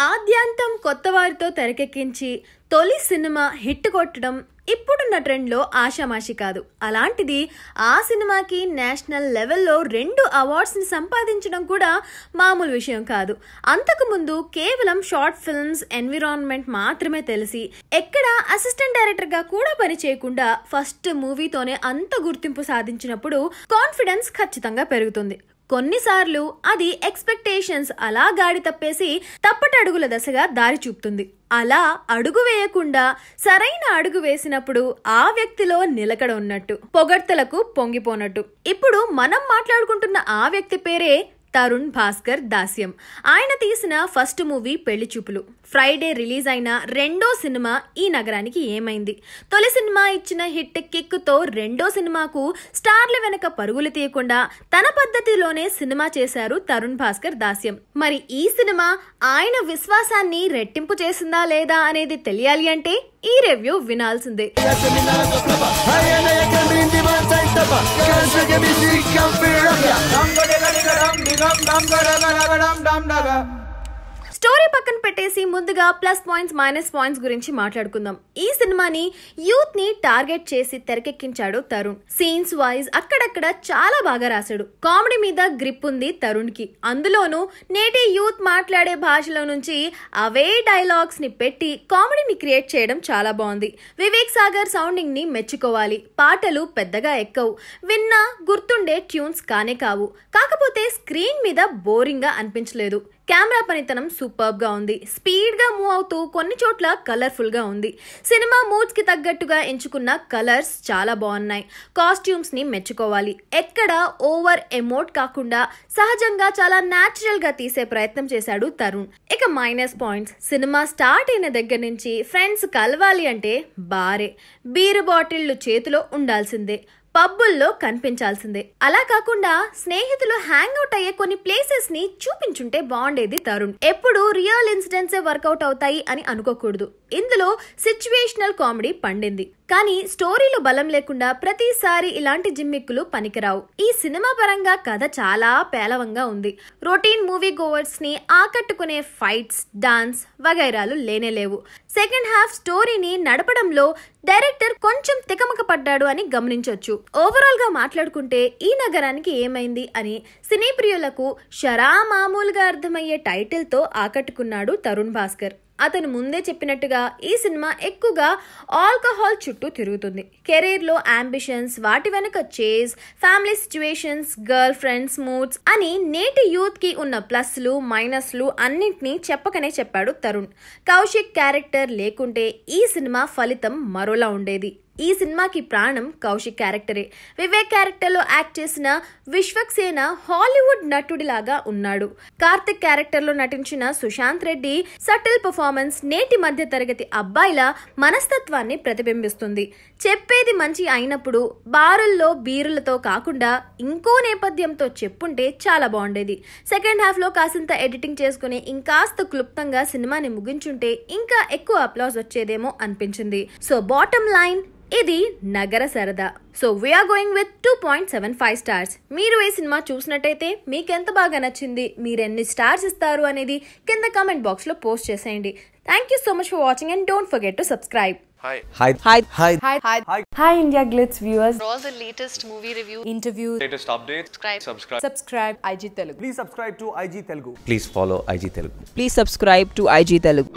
ఆద్యాంతం కొత్త వారితో తెరకెక్కించి తొలి సినిమా హిట్ కొట్టడం ఇప్పుడున్న ట్రెండ్లో ఆషామాషి కాదు. అలాంటిది ఆ సినిమాకి నేషనల్ లెవెల్లో 2 అవార్డ్స్ని సంపాదించడం కూడా మామూలు విషయం కాదు. అంతకుముందు కేవలం షార్ట్ ఫిల్మ్స్, ఎన్విరాన్మెంట్ మాత్రమే తెలిసి ఎక్కడ అసిస్టెంట్ డైరెక్టర్గా కూడా పని చేయకుండా ఫస్ట్ మూవీతోనే అంత గుర్తింపు సాధించినప్పుడు కాన్ఫిడెన్స్ ఖచ్చితంగా పెరుగుతుంది. కొన్నిసార్లు అది ఎక్స్పెక్టేషన్స్ అలా గాడి తప్పేసి తప్పటడుగుల దశగా దారి చూపుతుంది. అలా అడుగు వేయకుండా సరైన అడుగు వేసినప్పుడు ఆ వ్యక్తిలో నిలకడ ఉన్నట్టు, పొగడ్తలకు పొంగిపోనట్టు. ఇప్పుడు మనం మాట్లాడుకుంటున్న ఆ వ్యక్తి పేరే తరుణ్ భాస్కర్ దాస్యం. ఆయన తీసిన ఫస్ట్ మూవీ పెళ్లి చూపులు. ఫ్రైడే రిలీజ్ అయిన రెండో సినిమా ఈ నగరానికి ఏమైంది. తొలి సినిమా ఇచ్చిన హిట్ కిక్తో రెండో సినిమాకు స్టార్ల వెనక పరుగులు తీయకుండా తన పద్ధతిలోనే సినిమా చేశారు తరుణ్ భాస్కర్ దాస్యం. మరి ఈ సినిమా ఆయన విశ్వాసాన్ని రెట్టింపు చేసిందా లేదా అనేది తెలియాలి అంటే ఈ రివ్యూ వినాల్సిందే. స్టోరీ పక్కన పెట్టేసి ముందుగా ప్లస్ పాయింట్స్, మైనస్ పాయింట్స్ గురించి మాట్లాడుకుందాం. ఈ సినిమాని యూత్ ని టార్గెట్ చేసి తెరకెక్కించాడు తరుణ్. సీన్స్ వైజ్ అక్కడక్కడ చాలా బాగా రాశాడు. కామెడీ మీద గ్రిప్ ఉంది తరుణ్ కి. అందులోనూ నేటి యూత్ మాట్లాడే భాషలో నుంచి అవే డైలాగ్స్ ని పెట్టి కామెడీని క్రియేట్ చేయడం చాలా బాగుంది. వివేక్ సాగర్ సౌండింగ్ ని మెచ్చుకోవాలి. పాటలు పెద్దగా ఎక్కవు, విన్నా గుర్తుండే ట్యూన్స్ కానే కావు. కాకపోతే స్క్రీన్ మీద బోరింగ్ గా అనిపించలేదు. కెమెరా పనితనం సూపర్బ్ గా ఉంది. స్పీడ్ గా మూవ్ అవుతూ కొన్ని చోట్ల కలర్ఫుల్ గా ఉంది. సినిమా మూడ్స్ కి తగ్గట్టుగా ఎంచుకున్న కలర్స్ చాలా బాగున్నాయి. కాస్ట్యూమ్స్ ని మెచ్చుకోవాలి. ఎక్కడ ఓవర్ ఎమోట్ కాకుండా సహజంగా చాలా న్యాచురల్ గా తీసే ప్రయత్నం చేశాడు తరుణ్. ఇక మైనస్ పాయింట్స్, సినిమా స్టార్ట్ అయిన దగ్గర నుంచి ఫ్రెండ్స్ కలవాలి అంటే బారే, బీరు బాటిళ్లు చేతిలో ఉండాల్సిందే, పబ్బుల్లో కనిపించాల్సిందే. అలా కాకుండా స్నేహితులు హ్యాంగ్ అవుట్ అయ్యే కొన్ని ప్లేసెస్ ని చూపించుంటే బాగుండేది తరుణ్. ఎప్పుడు రియల్ ఇన్సిడెంట్సే వర్కౌట్ అవుతాయి అని అనుకోకూడదు. ఇందులో సిచ్యువేషనల్ కామెడీ పండింది. కానీ స్టోరీలో బలం లేకుండా ప్రతిసారి ఇలాంటి జిమ్మిక్కులు పనికిరావు. ఈ సినిమా పరంగా కథ చాలా పేలవంగా ఉంది. రొటీన్ మూవీ గోవర్స్ ని ఆకట్టుకునే ఫైట్స్, డాన్స్ వగైరాలు లేనేలేవు. సెకండ్ హాఫ్ స్టోరీని నడపడంలో డైరెక్టర్ కొంచెం తికమక పడ్డాడు అని గమనించొచ్చు. ఓవరాల్ గా మాట్లాడుకుంటే ఈ నగరానికి ఏమైంది అని సినీ ప్రియులకు షరా మామూలుగా అర్థమయ్యే టైటిల్ తో ఆకట్టుకున్నాడు తరుణ్ భాస్కర్. అతను ముందే చెప్పినట్టుగా ఈ సినిమా ఎక్కువగా ఆల్కహాల్ చుట్టూ తిరుగుతుంది. కెరీర్ లో అంబిషన్స్, వాటి వెనక chase, family situations, girl friends, moods అని నేటి యూత్ కి ఉన్న ప్లస్లు మైనస్లు అన్నింటినీ చెప్పకనే చెప్పాడు తరుణ్. కౌశిక్ క్యారెక్టర్ లేకుంటే ఈ సినిమా ఫలితం మరోలా ఉండేది. ఈ సినిమాకి ప్రాణం కౌశిక్ క్యారెక్టరే. వివేక్ క్యారెక్టర్ లో యాక్ట్ చేసిన విశ్వక్సేన హాలీవుడ్ నటుడిలాగా ఉన్నాడు. కార్తిక్ క్యారెక్టర్ లో నటించిన సుశాంత్ రెడ్డి సటిల్ పర్ఫార్మెన్స్ నేటి మధ్య తరగతి అబ్బాయిల మనస్తత్వాన్ని ప్రతిబింబిస్తుంది. చెప్పేది మంచి అయినప్పుడు బారుల్లో బీరులతో కాకుండా ఇంకో నేపథ్యంతో చెప్పుంటే చాలా బాగుండేది. సెకండ్ హాఫ్ లో కాసింత ఎడిటింగ్ చేసుకుని ఇంకాస్త క్లుప్తంగా సినిమాని ముగించుంటే ఇంకా ఎక్కువ అప్లాజ్ వచ్చేదేమో అనిపించింది. సో బాటమ్ లైన్, ఇది నగర సరదా. So we are going with 2.75 stars. మీరు ఈ సినిమా చూసినట్టయితే మీకు ఎంత బాగా నచ్చింది, మీరు ఎన్ని స్టార్స్ ఇస్తారు అనేది కింద కామెంట్ బాక్స్ లో పోస్ట్ చేసేయండి. Thank you so much for watching and don't forget to subscribe. Hi India Glitz viewers. For all the latest movie review, Interviews, latest updates, subscribe IG Telugu. Please subscribe to IG Telugu. Please follow IG Telugu. Please subscribe to IG Telugu.